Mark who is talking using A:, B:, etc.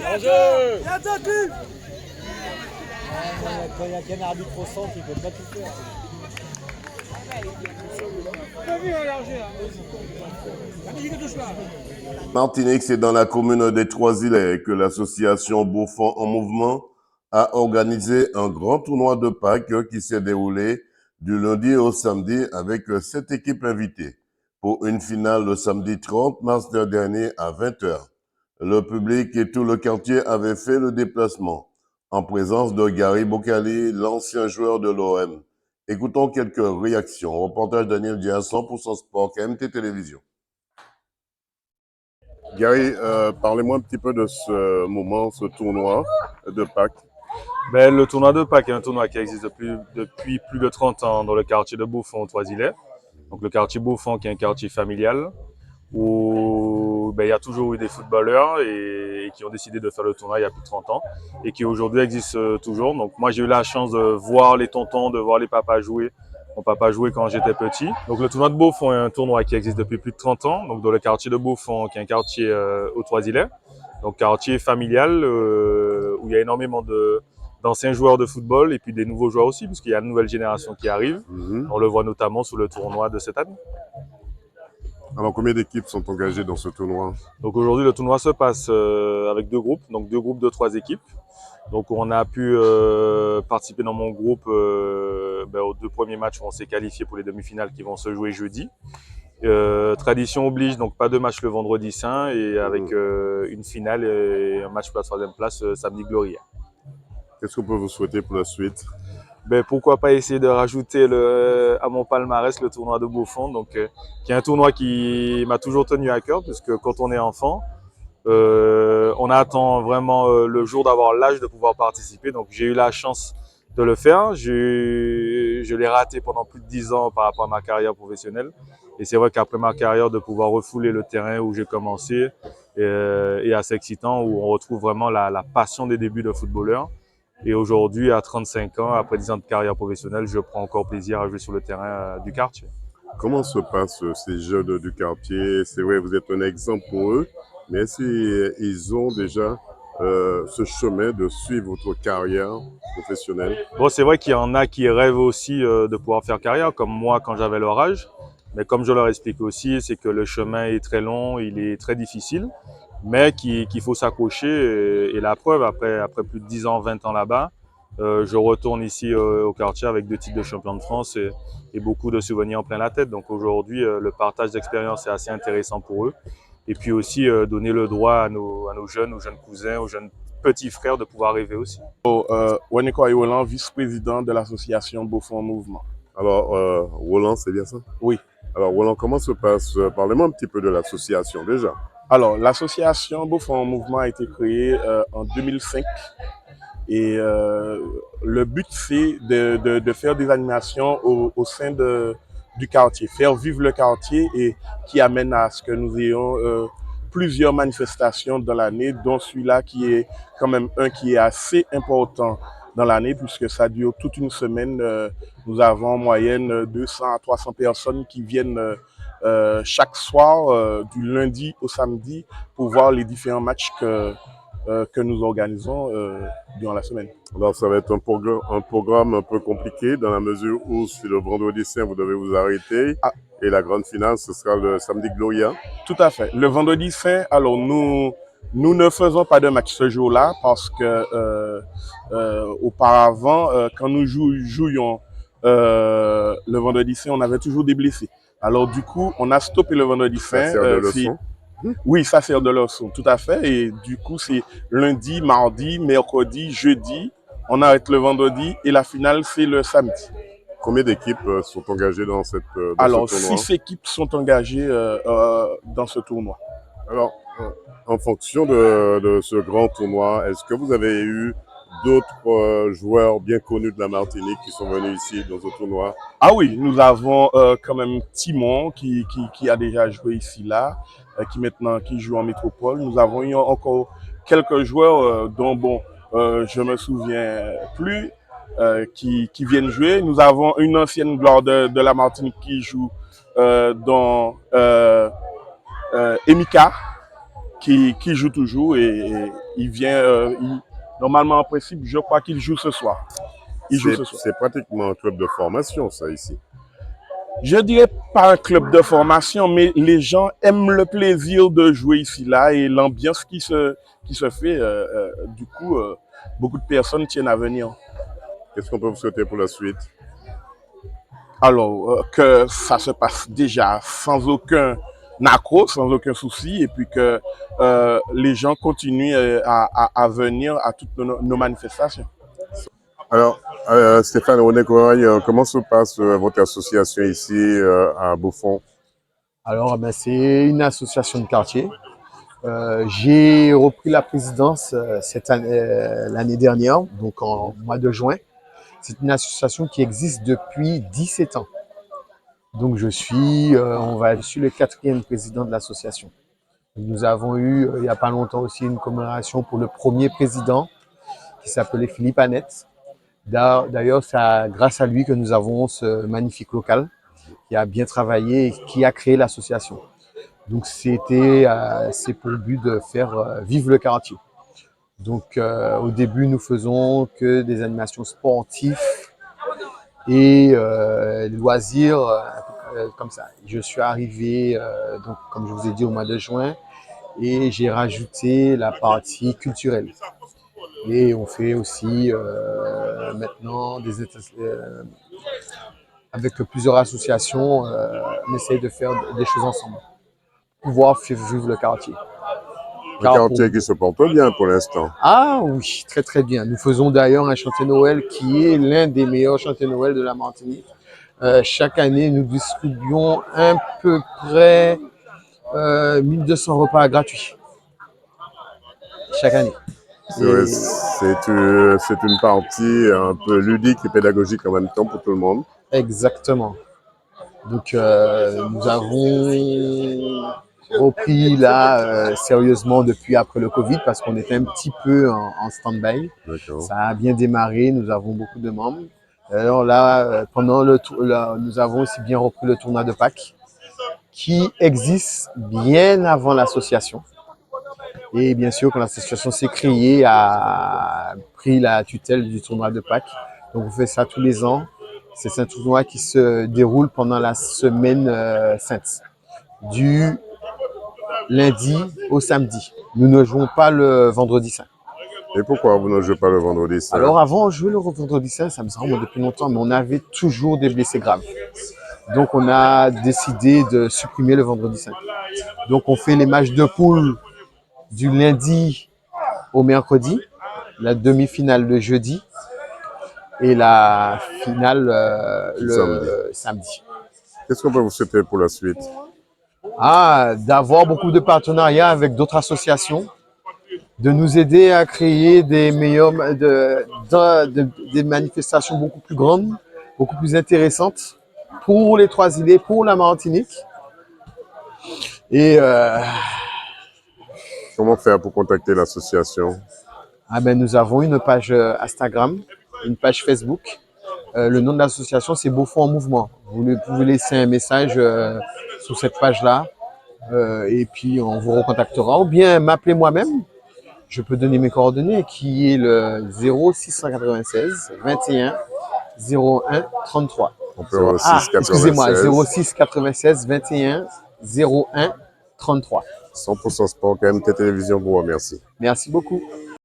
A: Enjeu.
B: Quand il n'y a qu'un arbitre au centre, il ne peut pas tout faire.
C: Martinique, c'est dans la commune des Trois-Îlets que l'association Beaufort en Mouvement a organisé un grand tournoi de Pâques qui s'est déroulé du lundi au samedi avec 7 équipes invitées pour une finale le samedi 30 mars dernier à 20h. Le public et tout le quartier avaient fait le déplacement en présence de Gary Bocali, l'ancien joueur de l'OM. Écoutons quelques réactions. Reportage Daniel Dia, 100% Sport, KMT Télévision. Gary, parlez-moi un petit peu de ce moment, ce tournoi de Pâques.
D: Le tournoi de Pâques est un tournoi qui existe depuis plus de 30 ans dans le quartier de Beaufort, aux Trois-Îlets. Donc le quartier Beaufort qui est un quartier familial où il y a toujours eu des footballeurs et qui ont décidé de faire le tournoi il y a plus de 30 ans et qui aujourd'hui existe toujours. Donc moi j'ai eu la chance de voir les tontons, de voir les papas jouer. Mon papa jouait quand j'étais petit. Donc le tournoi de Beaufort est un tournoi qui existe depuis plus de 30 ans, donc dans le quartier de Beaufort qui est un quartier aux Trois-Îlets. Donc quartier familial où il y a énormément d'anciens joueurs de football et puis des nouveaux joueurs aussi, puisqu'il y a une nouvelle génération qui arrive. On le voit notamment sur le tournoi de cette année.
C: Alors, combien d'équipes sont engagées dans ce tournoi?
D: Donc aujourd'hui, le tournoi se passe avec 2 groupes, donc 2 groupes de 3 équipes. Donc on a pu participer dans mon groupe aux 2 premiers matchs où on s'est qualifié pour les demi-finales qui vont se jouer jeudi. Tradition oblige, donc pas de match le vendredi saint et avec une finale et un match pour la 3e place samedi Gloria.
C: Qu'est-ce qu'on peut vous souhaiter pour la suite?
D: Pourquoi pas essayer de rajouter à mon palmarès le tournoi de Beaufort, donc qui est un tournoi qui m'a toujours tenu à cœur, puisque quand on est enfant, on attend vraiment le jour d'avoir l'âge de pouvoir participer. Donc j'ai eu la chance de le faire. Je l'ai raté pendant plus de 10 ans par rapport à ma carrière professionnelle. Et c'est vrai qu'après ma carrière, de pouvoir refouler le terrain où j'ai commencé est assez excitant, où on retrouve vraiment la passion des débuts de footballeur. Et aujourd'hui, à 35 ans, après 10 ans de carrière professionnelle, je prends encore plaisir à jouer sur le terrain du quartier.
C: Comment se passent ces jeunes du quartier? C'est vrai, vous êtes un exemple pour eux, mais est-ce qu'ils ont déjà ce chemin de suivre votre carrière professionnelle?
D: Bon, c'est vrai qu'il y en a qui rêvent aussi de pouvoir faire carrière, comme moi quand j'avais leur âge. Mais comme je leur explique aussi, c'est que le chemin est très long, il est très difficile, mais qu'il faut s'accrocher. Et la preuve, après plus de 10 ans, 20 ans là-bas, je retourne ici au quartier avec 2 titres de champion de France et beaucoup de souvenirs en plein la tête. Donc aujourd'hui, le partage d'expérience est assez intéressant pour eux. Et puis aussi donner le droit à nos jeunes, aux jeunes cousins, aux jeunes petits frères de pouvoir rêver aussi.
E: Weneko Ayolan, vice-président de l'association Beaufort en Mouvement.
C: Alors, Roland, c'est bien ça?
E: Oui.
C: Alors, Roland, comment se passe? Parlez-moi un petit peu de l'association déjà.
E: Alors, l'association Beaufort en Mouvement a été créée en 2005 et le but, c'est de faire des animations au sein du quartier, faire vivre le quartier et qui amène à ce que nous ayons plusieurs manifestations dans l'année, dont celui-là qui est quand même un qui est assez important dans l'année puisque ça dure toute une semaine. Nous avons en moyenne 200 à 300 personnes qui viennent chaque soir du lundi au samedi pour voir les différents matchs que nous organisons durant la semaine.
C: Alors, ça va être un programme un peu compliqué dans la mesure où c'est le vendredi saint, vous devez vous arrêter. Et la grande finale, ce sera le samedi Gloria.
E: Tout à fait. Le vendredi saint, alors nous ne faisons pas de match ce jour-là parce que auparavant, quand nous jouions le vendredi saint, on avait toujours des blessés. Alors du coup, on a stoppé le vendredi saint.
C: Ça sert de leçon.
E: Oui, ça sert de leçon, tout à fait. Et du coup, c'est lundi, mardi, mercredi, jeudi. On arrête le vendredi et la finale, c'est le samedi.
C: Combien d'équipes sont engagées dans ce tournoi?
E: Alors, 6 équipes sont engagées dans ce tournoi.
C: Alors, en fonction de ce grand tournoi, est-ce que vous avez eu d'autres joueurs bien connus de la Martinique qui sont venus ici dans ce tournoi?
E: Ah oui, nous avons quand même Timon qui a déjà joué ici là, qui joue en métropole. Nous avons eu encore quelques joueurs dont je me souviens plus qui viennent jouer. Nous avons une ancienne gloire de la Martinique qui joue dans Emika. qui joue toujours et il vient, normalement en principe, je crois qu'il joue ce soir. Il joue ce soir.
C: C'est pratiquement un club de formation, ça, ici.
E: Je dirais pas un club de formation, mais les gens aiment le plaisir de jouer ici, là, et l'ambiance qui se fait. Du coup, beaucoup de personnes tiennent à venir.
C: Qu'est-ce qu'on peut vous souhaiter pour la suite?
E: Alors, que ça se passe déjà sans aucun accroc, sans aucun souci, et puis que les gens continuent à venir à toutes nos manifestations.
C: Alors, Stéphane René-Corail, comment se passe votre association ici à Beaufort?
B: Alors, ben, c'est une association de quartier. J'ai repris la présidence l'année dernière, donc en mois de juin. C'est une association qui existe depuis 17 ans. Donc je suis le 4e président de l'association. Nous avons eu, il n'y a pas longtemps aussi, une commémoration pour le premier président qui s'appelait Philippe Annette. D'ailleurs, c'est grâce à lui que nous avons ce magnifique local qui a bien travaillé et qui a créé l'association. Donc c'est pour le but de faire vivre le quartier. Donc au début, nous faisons que des animations sportives et loisirs comme ça. Je suis arrivé, donc comme je vous ai dit, au mois de juin et j'ai rajouté la partie culturelle. Et on fait aussi maintenant avec plusieurs associations, on essaye de faire des choses ensemble, pouvoir faire vivre le quartier.
C: Un quartier qui se porte bien pour l'instant.
B: Ah oui, très très bien. Nous faisons d'ailleurs un chantier Noël qui est l'un des meilleurs chantiers Noël de la Martinique. Chaque année, nous distribuons à peu près 1200 repas gratuits. Chaque année.
C: C'est une partie un peu ludique et pédagogique en même temps pour tout le monde.
B: Exactement. Donc nous avons repris là sérieusement depuis après le Covid parce qu'on était un petit peu en stand-by. Ça a bien démarré, nous avons beaucoup de membres. Alors là, pendant nous avons aussi bien repris le tournoi de Pâques qui existe bien avant l'association. Et bien sûr, quand l'association s'est créée, a pris la tutelle du tournoi de Pâques. Donc on fait ça tous les ans. C'est un tournoi qui se déroule pendant la semaine sainte, du lundi au samedi. Nous ne jouons pas le vendredi saint.
C: Et pourquoi vous ne jouez pas le vendredi saint?
B: Alors avant, on jouait le vendredi saint, ça me semble depuis longtemps, mais on avait toujours des blessés graves. Donc on a décidé de supprimer le vendredi saint. Donc on fait les matchs de poule du lundi au mercredi, la demi-finale le jeudi et la finale le samedi.
C: Qu'est-ce qu'on peut vous souhaiter pour la suite?
B: D'avoir beaucoup de partenariats avec d'autres associations, de nous aider à créer des des manifestations beaucoup plus grandes, beaucoup plus intéressantes pour les Trois-Îlets, pour la Martinique. Et
C: comment faire pour contacter l'association?
B: Nous avons une page Instagram, une page Facebook. Le nom de l'association, c'est Beaufort en Mouvement. Vous pouvez laisser un message sur cette page-là et puis on vous recontactera. Ou bien m'appeler moi-même. Je peux donner mes coordonnées qui est le 0696 21 01 33. Excusez-moi, 06 96 21 01 33.
C: 100% Sport, KMT Télévision vous remercie.
B: Merci beaucoup.